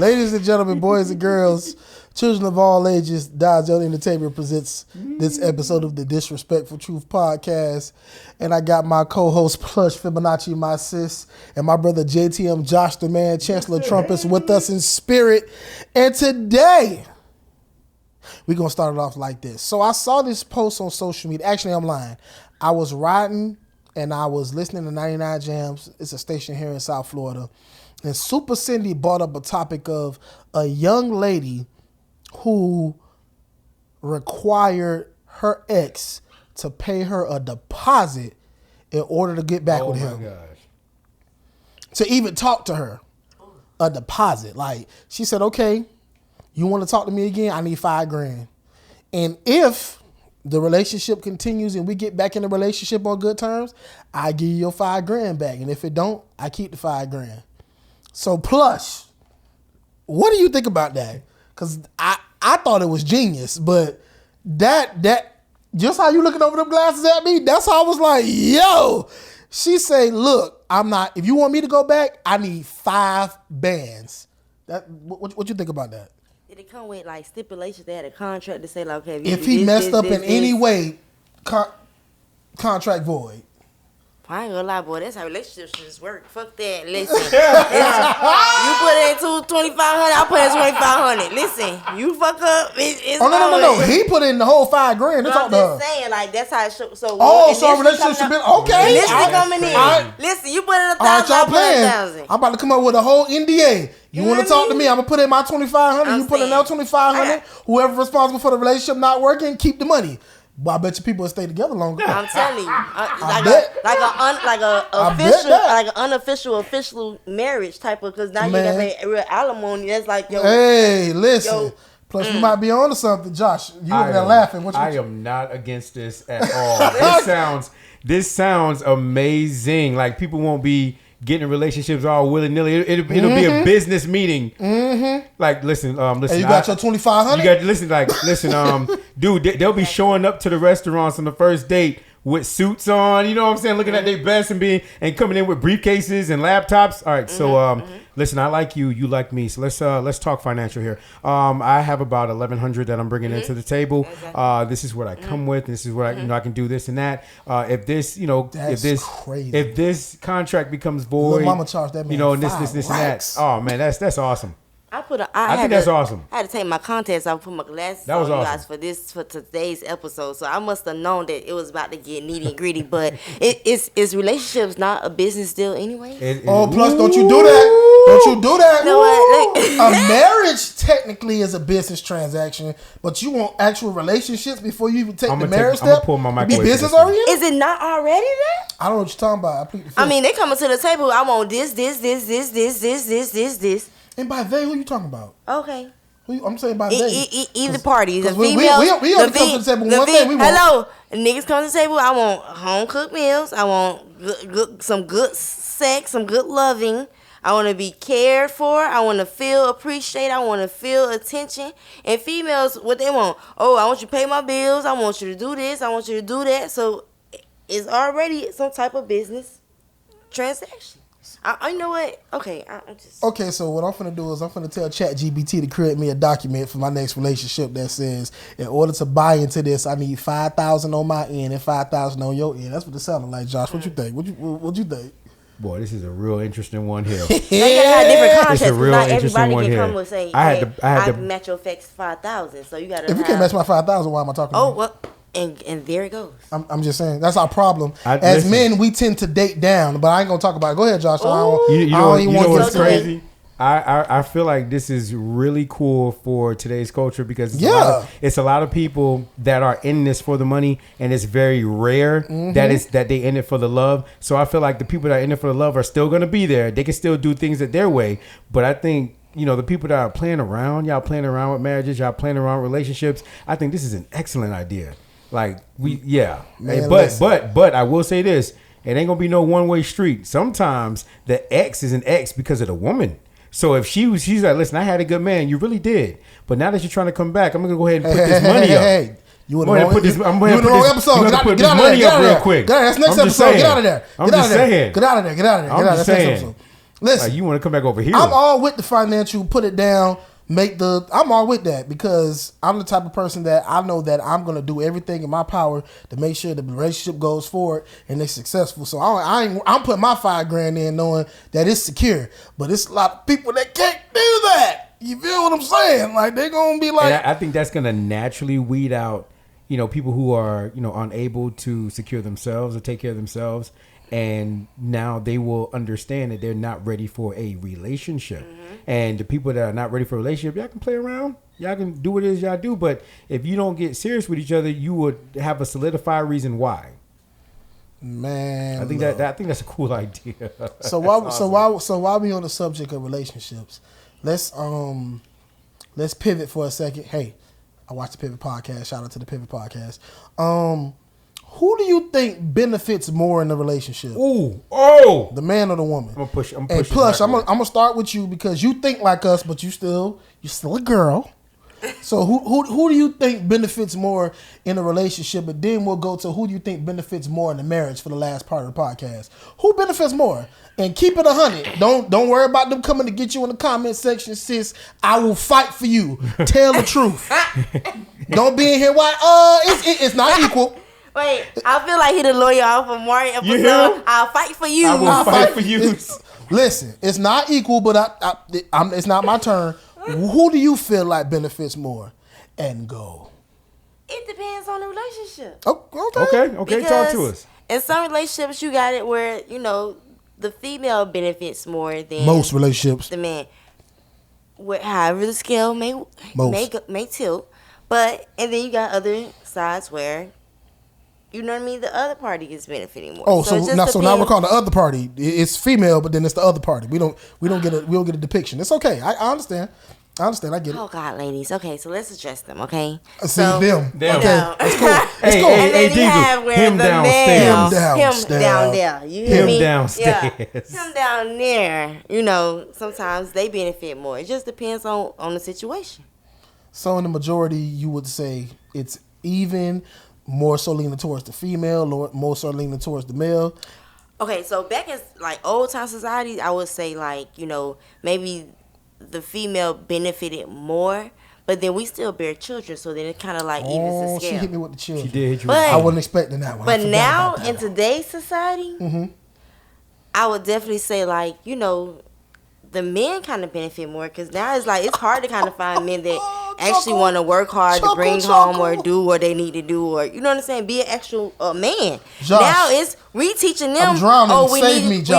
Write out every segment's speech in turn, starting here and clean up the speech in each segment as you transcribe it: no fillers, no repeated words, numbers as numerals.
Ladies and gentlemen, boys and girls, children of all ages, Dyzell Entertainment presents this episode of the Disrespectful Truth Podcast. And I got my co-host Plush Fibonacci, my sis, and my brother JTM Josh the Man, Chancellor Trumpets with us in spirit. And today, we're going to start it off like this. So I saw this post on social media. Actually, I'm lying. I was riding and I was listening to 99 Jams. It's a station here in South Florida. And Super Cindy brought up a topic of a young lady who required her ex to pay her a deposit in order to get back with him. Oh my gosh. To even talk to her. A deposit. Like, she said, okay, you want to talk to me again? I need $5,000. And if the relationship continues and we get back in the relationship on good terms, I give you your $5,000 back. And if it don't, I keep the $5,000. So Plush, what do you think about that? Because I thought it was genius, but that just how you looking over them glasses at me, that's how I was like, yo. She say, look, if you want me to go back, I need 5 bands. What you think about that? Did it come with like stipulations? They had a contract to say like, okay, if he messed up in any way, contract void. I ain't gonna lie, boy. That's how relationships work. Fuck that. Listen, you put in $2,500, I put in $2,500. Listen, you fuck up. It's no. He put in the whole $5,000. I'm just saying, like that's how it should. So so relationship should be okay. Initially coming in. Listen, you put in $1,000, I put in $1,000. I'm about to come up with a whole NDA. You want to talk to me? I'm gonna put in my $2,500. You put in another $2,500. Whoever responsible for the relationship not working, keep the money. But I bet you people will stay together longer. I'm telling you, like an unofficial official marriage type of, because now you got that real alimony. That's like, yo. Hey, listen. Plus, you might be on to something, Josh. You over there laughing. I am not against this at all. This sounds amazing. Like, people won't be getting relationships all willy-nilly. It'll be a business meeting. Mm-hmm. Like, listen. Hey, you got your $2,500? You got listen. Dude, they'll be showing up to the restaurants on the first date with suits on. You know what I'm saying? Looking at their best and coming in with briefcases and laptops. All right. So listen, I like you. You like me. So let's talk financial here. I have about $1,100 that I'm bringing into the table. This is what I come with. This is what I can do this and that. If this contract becomes void, mama charged that man and this and that. Oh man, that's awesome. I think that's awesome. I had to take my contacts off, put my glasses on, you guys, for today's episode. So I must have known that it was about to get nitty and gritty. But is relationships not a business deal anyway? Plus, don't you do that? Don't you do that? No, a marriage technically is a business transaction, but you want actual relationships before you even take the marriage step? I'm gonna pull my microwave. Be business oriented? Is it not already that? I don't know what you're talking about. I mean, they coming to the table. I want this. And by they, who you talking about? Okay. I'm saying by they. Either party. The female. We only come to the table one thing. Hello. Niggas come to the table. I want home cooked meals. I want some good sex, some good loving. I want to be cared for. I want to feel appreciated. I want to feel attention. And females, what they want? Oh, I want you to pay my bills. I want you to do this. I want you to do that. So it's already some type of business transaction. You know what? Okay, Okay, so what I'm finna do is I'm finna tell ChatGPT to create me a document for my next relationship that says, in order to buy into this, I need $5,000 on my end and $5,000 on your end. That's what it sounded like, Josh. What you think? What you think? Boy, this is a real interesting one here. Now you gotta have different contracts. It's a real not interesting everybody one can here. come and say, I match your facts 5,000. So you gotta. If you can't match my 5,000, why am I talking? Oh well. And there it goes. I'm just saying that's our problem. Men, we tend to date down, but I ain't gonna talk about it. Go ahead, Josh. You know what's crazy? I feel like this is really cool for today's culture because it's a lot of people that are in this for the money, and it's very rare that they in it for the love. So I feel like the people that are in it for the love are still gonna be there. They can still do things at their way, but I think, the people that are playing around, y'all playing around with marriages, y'all playing around with relationships, I think this is an excellent idea. Like man, but I will say this: it ain't gonna be no one-way street. Sometimes the ex is an ex because of the woman. So if she's like, listen, I had a good man, you really did, but now that you're trying to come back, I'm gonna go ahead and put this money up. Hey. You in the wrong episode. Get out of there. That's next episode. Get out of there. I'm just saying. Listen, you want to come back over here? I'm all with the financial. Put it down. I'm all with that because I'm the type of person that I know that I'm going to do everything in my power to make sure the relationship goes forward and it's successful. So I'm putting my $5,000 in knowing that it's secure. But it's a lot of people that can't do that. You feel what I'm saying? Like they're going to be like. And I think that's going to naturally weed out, people who are, unable to secure themselves or take care of themselves. And now they will understand that they're not ready for a relationship. Mm-hmm. And the people that are not ready for a relationship, y'all can play around. Y'all can do what it is y'all do. But if you don't get serious with each other, you would have a solidified reason why. Man, I think that's a cool idea. So while we on the subject of relationships, let's pivot for a second. Hey, I watched the Pivot Podcast. Shout out to the Pivot Podcast. Who do you think benefits more in the relationship? The man or the woman? I'm push. And plus, I'm gonna start with you because you think like us, but you're still a girl. So who do you think benefits more in a relationship? But then we'll go to who do you think benefits more in the marriage for the last part of the podcast. Who benefits more? And keep it 100. Don't worry about them coming to get you in the comment section, sis. I will fight for you. Tell the truth. Don't be in here. Why? It's not equal. Wait, I feel like he the lawyer off of Mario episode. I'll fight for you. I will fight for you. Listen, it's not equal, but it's not my turn. Who do you feel like benefits more? And go. It depends on the relationship. Oh, okay. Because talk to us. In some relationships, you got it where the female benefits more than most relationships. The man. However, the scale may tilt, and then you got other sides where. You know what I mean? The other party is benefiting more. So now we're calling the other party. It's female, but then it's the other party. We don't get a depiction. It's okay. I understand. I get it. Oh God, ladies. Okay, so let's address them. Okay. See them. Okay, it's cool. It's cool. Hey, Diesel. Him downstairs. Him down there. You hear me? Downstairs. Yeah. Him down there. Sometimes they benefit more. It just depends on the situation. So in the majority, you would say it's even. More so leaning towards the female, or more so leaning towards the male. Okay, so back in old time society, I would say maybe the female benefited more, but then we still bear children, so then it kind of evens the scale. She hit me with the children. She did hit you. But, I wasn't expecting that one. But now in today's society, mm-hmm. I would definitely say the men kind of benefit more because now it's hard to kind of find men that actually want to work hard to bring home or do what they need to do, or you know what I'm saying, be an actual man. Josh, now it's we teaching them. I'm drowning. We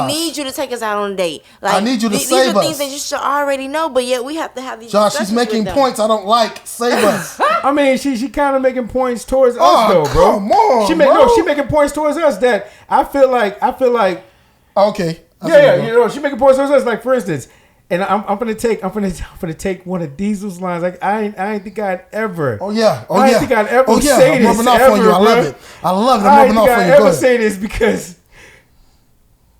need you to take us out on a date. I need you to save us. These are things that you should already know, but yet we have to have these. Josh, she's making points I don't like. Save us. I mean, she kind of making points towards us though, bro. Come on, she making points towards us that I feel like. Okay. She making points towards us. Like for instance. And I'm gonna take one of Diesel's lines. Like I ain't think I'd ever. I ain't think I'd ever I'm say this. Rubbing off on you. I love it. I'm rubbing off on you. I ever say this because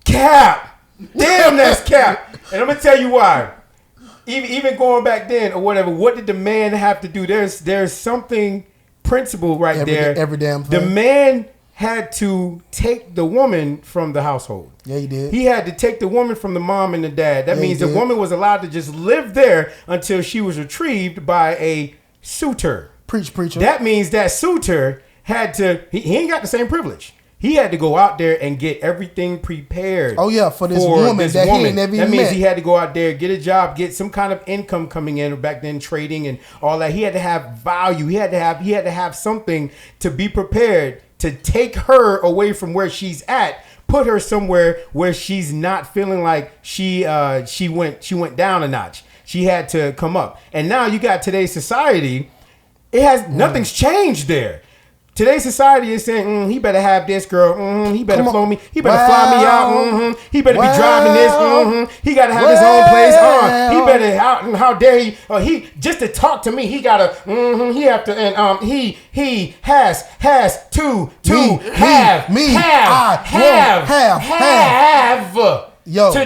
cap. Damn, that's cap. And I'm gonna tell you why. Even going back then or whatever. What did the man have to do? There's something principle right there. Every damn thing. The man had to take the woman from the household. Yeah, he did. He had to take the woman from the mom and the dad. That means the woman was allowed to just live there until she was retrieved by a suitor. Preacher. That means that suitor had to, he ain't got the same privilege. He had to go out there and get everything prepared. For this woman that he ain't never met. That means he had to go out there, get a job, get some kind of income coming in. Back then, trading and all that. He had to have value. He had to have something to be prepared to take her away from where she's at, put her somewhere where she's not feeling like she went down a notch. She had to come up. And now you got today's society. Nothing's changed there. Today's society is saying, he better have this girl. He better flow me. He better fly me out. He better be driving this. He got to have his own place. He better, how dare he? He just to talk to me, he got to, he have to, and he has to have to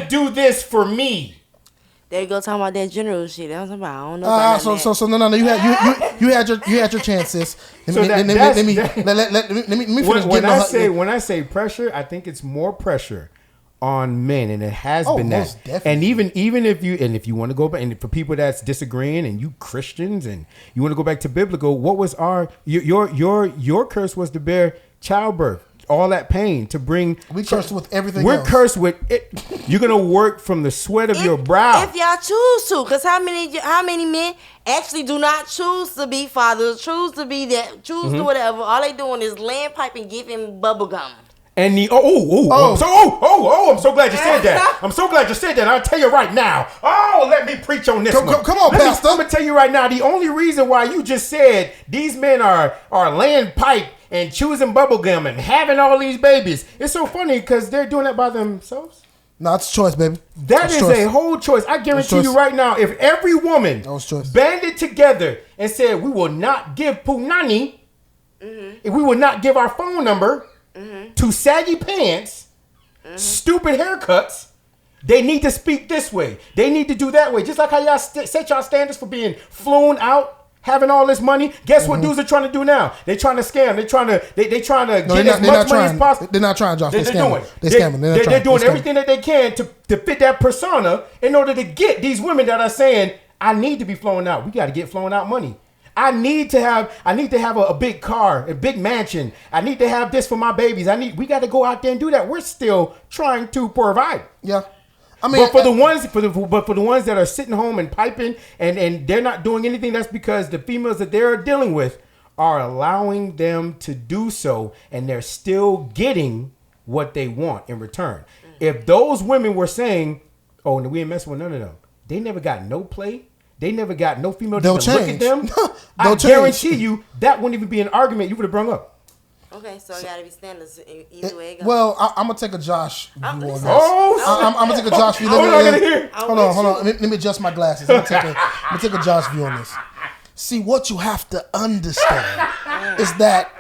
do this for me. There you go, talking about that general shit. That was about, I don't know about so no. You had your chances. Let me finish. When I say pressure, I think it's more pressure on men, and it has been that. Definitely. And even if you want to go back, and for people that's disagreeing, and you Christians, and you want to go back to biblical, what was your curse was to bear childbirth, all that pain to bring. We cursed with everything. We're cursed with it. You're gonna work from the sweat of your brow if y'all choose to. Because how many men actually do not choose to be fathers, choose to be that, choose to whatever. All they doing is laying pipe and giving bubble gum. And I'm so glad you said that. I'm so glad you said that. I'll tell you right now. Oh, let me preach on this one. Come on, Pastor. I'm gonna tell you right now. The only reason why you just said these men are laying pipe and choosing bubble gum and having all these babies, it's so funny because they're doing that by themselves. No, it's a choice, baby. That is a whole choice. I guarantee you right now, if every woman banded together and said, we will not give punani, if we will not give our phone number to saggy pants, stupid haircuts, they need to speak this way. They need to do that way. Just like how y'all set y'all standards for being flown out, having all this money. Guess what dudes are trying to do now? They're trying to scam. They're trying to get as much money as possible. They're not trying to Josh. They're scamming. They're doing everything that they can to fit that persona in order to get these women that are saying, I need to be flown out. We got to get flown out money. I need to have a big car, a big mansion. I need to have this for my babies. We got to go out there and do that. We're still trying to provide. Yeah. I mean, but for the ones that are sitting home and piping and they're not doing anything, that's because the females that they're dealing with are allowing them to do so, and they're still getting what they want in return. If those women were saying, "Oh, no, we ain't messing with none of them," they never got no play. They never got no female to look at them. I guarantee you that wouldn't even be an argument you would have brung up. Okay, so it gotta be standards either way it goes. Well, I'm gonna take a Josh view on this. I'm gonna take a Josh view. Hold on. Let me adjust my glasses. I'm gonna take a Josh view on this. See, what you have to understand is that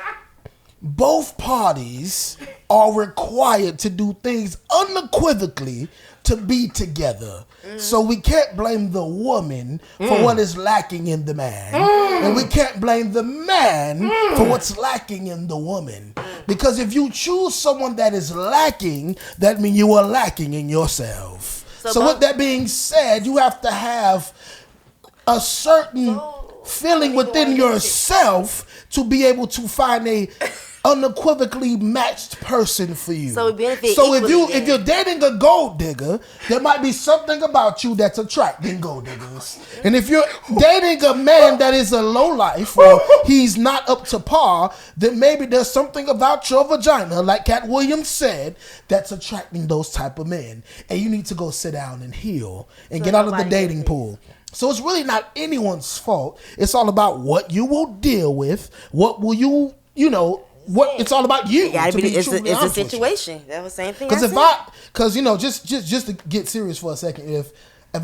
both parties are required to do things unequivocally to be together. So we can't blame the woman for what is lacking in the man. And we can't blame the man for what's lacking in the woman. Because if you choose someone that is lacking, that means you are lacking in yourself. So with that being said, you have to have a certain feeling within yourself to be able to find a unequivocally matched person for you. So if you're dating a gold digger, there might be something about you that's attracting gold diggers. And if you're dating a man that is a lowlife or he's not up to par, then maybe there's something about your vagina, like Cat Williams said, that's attracting those type of men. And you need to go sit down and heal and get out of the dating pool. So it's really not anyone's fault. It's all about what you will deal with. What will you it's all about you. It's a situation. That was the same thing. Because just to get serious for a second, if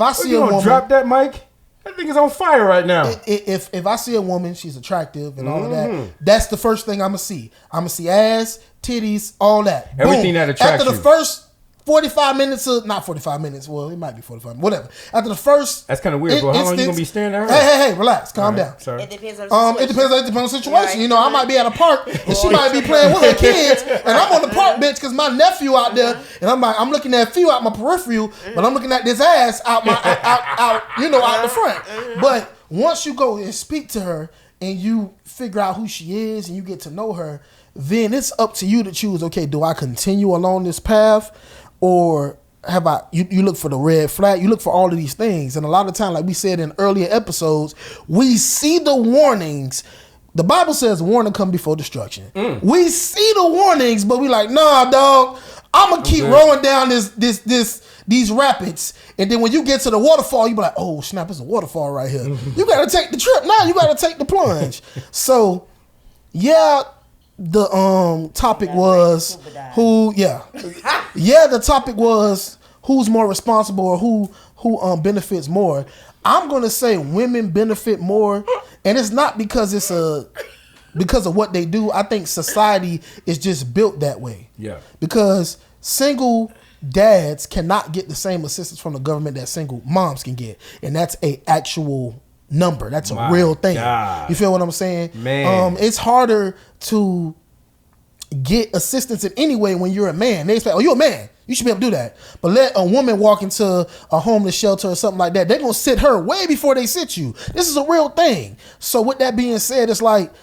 I see a woman, drop that mic. That thing is on fire right now. If I see a woman, she's attractive and all of that. That's the first thing I'm gonna see. I'm gonna see ass, titties, all that. Everything that attracts you. After the first 45 minutes, not 45 minutes. Well, it might be 45. Whatever. After the first, that's kind of weird. But how long you gonna be staring at her? Hey, relax, calm down. Sorry. It depends on the situation. Right. I might be at a park and she might be playing with her kids, and I'm on the park bench because my nephew out there, and I'm looking at a few out my peripheral, but I'm looking at this ass out the front. But once you go and speak to her and you figure out who she is and you get to know her, then it's up to you to choose. Okay, do I continue along this path? Or you look for the red flag, you look for all of these things. And a lot of time, like we said in earlier episodes, we see the warnings. The Bible says warning come before destruction. We see the warnings, but we like, nah, dog, I'm going to keep rolling down these rapids. And then when you get to the waterfall, you be like, oh, snap, it's a waterfall right here. You got to take the trip. Now you got to take the plunge. So, yeah. The topic was the topic was who's more responsible or who benefits more. I'm gonna say women benefit more, and it's not because because of what they do. I think society is just built that way. Yeah. Because single dads cannot get the same assistance from the government that single moms can get, and that's a actual number. That's a real thing. God. You feel what I'm saying? Man. It's harder to get assistance in any way when you're a man. They expect, oh, you're a man. You should be able to do that. But let a woman walk into a homeless shelter or something like that, they're going to sit her way before they sit you. This is a real thing. So with that being said, it's like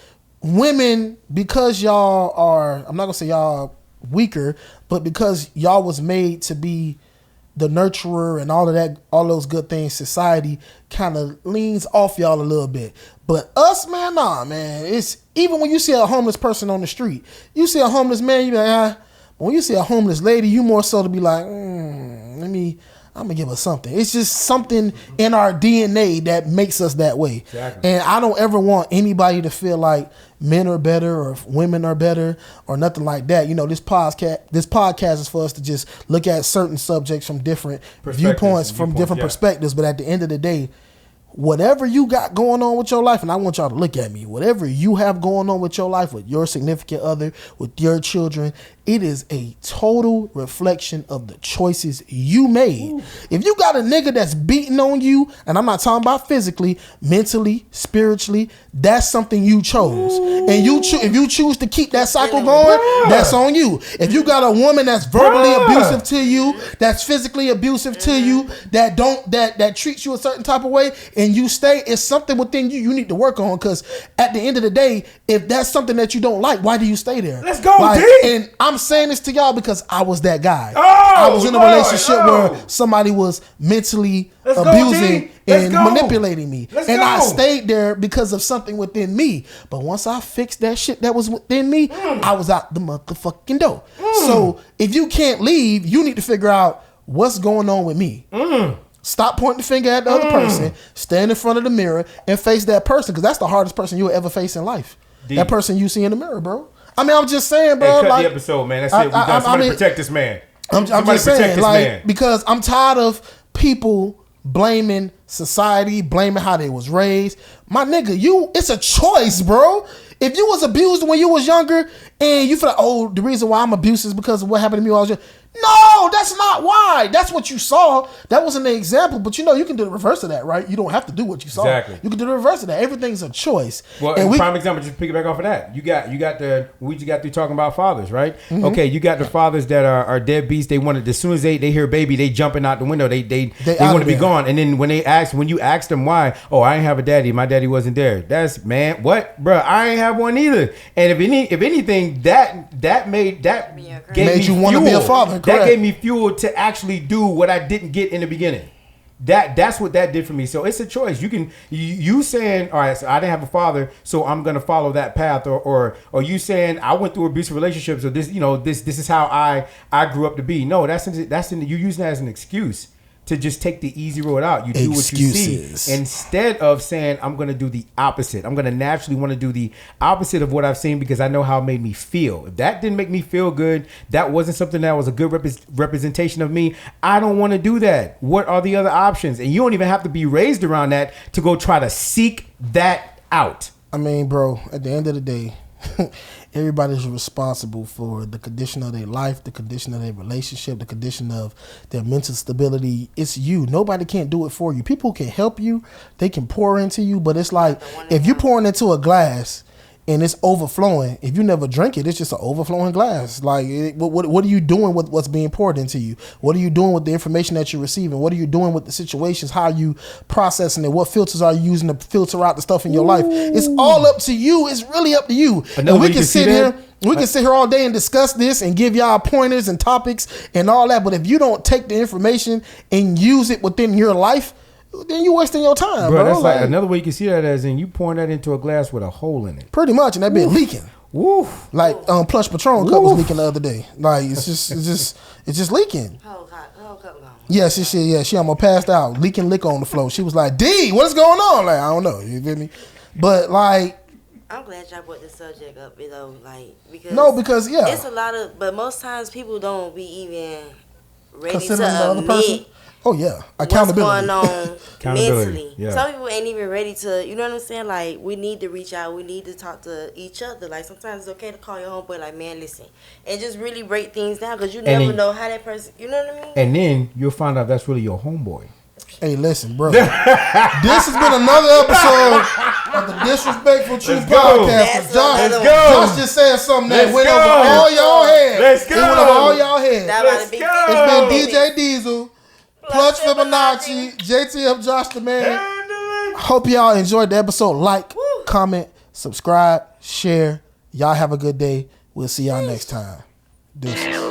women, because y'all are, I'm not going to say y'all weaker, but because y'all was made to be the nurturer and all of that, all those good things, society kind of leans off y'all a little bit. But us, man, nah, man. It's even when you see a homeless person on the street, you see a homeless man, you be like, ah. When you see a homeless lady, you more so to be like, I'm gonna give her something. It's just something in our DNA that makes us that way. Exactly. And I don't ever want anybody to feel like men are better or women are better or nothing like that. You know, this podcast is for us to just look at certain subjects from different viewpoints, from different perspectives. But at the end of the day, whatever you got going on with your life, and I want y'all to look at me, whatever you have going on with your life, with your significant other, with your children, it is a total reflection of the choices you made. Ooh. If you got a nigga that's beating on you, and I'm not talking about physically, mentally, spiritually, that's something you chose. Ooh. And if you choose to keep that cycle going, that's on you. If you got a woman that's verbally abusive to you, that's physically abusive to you, that treats you a certain type of way, and you stay, it's something within you need to work on. Because at the end of the day, if that's something that you don't like, why do you stay there? Let's go, and I'm saying this to y'all because I was that guy. I was in a relationship where somebody was mentally abusing and manipulating me. I stayed there because of something within me. But once I fixed that shit that was within me, I was out the motherfucking door. So if you can't leave, you need to figure out what's going on with me. Stop pointing the finger at the other person. Stand in front of the mirror and face that person, because that's the hardest person you'll ever face in life. That person you see in the mirror, bro. I mean, I'm just saying, bro. Hey, cut the episode, man. That's it. We got somebody protect this man. I'm just saying, like, because I'm tired of people blaming society, blaming how they was raised. My nigga, it's a choice, bro. If you was abused when you was younger and you feel like, the reason why I'm abused is because of what happened to me when I was young. No, that's not why. That's what you saw. That wasn't the example. But you can do the reverse of that, right? You don't have to do what you saw. Exactly. You can do the reverse of that. Everything's a choice. Well, and prime example, just pick it back off of that. We just got through talking about fathers, right? Mm-hmm. Okay, you got the fathers that are deadbeats. They wanted, as soon as they hear baby, they jumping out the window. They want to be gone. And then when you ask them why, I ain't have a daddy. My daddy wasn't there. That's, man, what, bro? I ain't have one either. And if anything, that made you want to be a father. Correct. That gave me fuel to actually do what I didn't get in the beginning. That's what that did for me. So it's a choice. You saying, all right, so I didn't have a father, so I'm gonna follow that path, or you saying I went through abusive relationships, so this is how I grew up to be. No, that's you using that as an excuse to just take the easy road out. You do what you see instead of saying, I'm going to do the opposite. I'm going to naturally want to do the opposite of what I've seen because I know how it made me feel. If that didn't make me feel good, that wasn't something that was a good representation of me, I don't want to do that. What are the other options? And you don't even have to be raised around that to go try to seek that out. I mean, bro, at the end of the day, everybody's responsible for the condition of their life, the condition of their relationship, the condition of their mental stability. It's you. Nobody can't do it for you. People can help you. They can pour into you. But it's like, if you're pouring into a glass and it's overflowing, if you never drink it, it's just an overflowing glass. Like, what are you doing with what's being poured into you? What are you doing with the information that you're receiving? What are you doing with the situations? How are you processing it? What filters are you using to filter out the stuff in your life? It's all up to you. It's really up to you. And we can sit here. We can sit here all day and discuss this and give y'all pointers and topics and all that. But if you don't take the information and use it within your life, then you wasting your time, bro. That's like another way you can see that as in you pouring that into a glass with a hole in it. Pretty much, and that been leaking. Woof. Like Plush Patron cup was leaking the other day. Like it's just leaking. Whole cup gone. Yeah, she almost passed out, leaking liquor on the floor. She was like, "D, what's going on?" Like, I don't know. You feel me? But like, I'm glad y'all brought this subject up, because it's a lot of, but most times people don't be even ready to admit. Oh yeah, accountability. What's going on mentally? Yeah. Some people ain't even ready to. You know what I'm saying? Like, we need to reach out. We need to talk to each other. Like, sometimes it's okay to call your homeboy. Like, man, listen, and just really break things down because you never know how that person. You know what I mean? And then you'll find out that's really your homeboy. Hey, listen, bro. This has been another episode of the Disrespectful Truth Podcast. Josh just said something that went over all y'all heads. Let's go. It went over all y'all heads. Let's go. It's been DJ Dyzell, Clutch Fibonacci, JTF Josh the Man. Hope y'all enjoyed the episode. Like, comment, subscribe, share. Y'all have a good day. We'll see y'all next time. Deuces.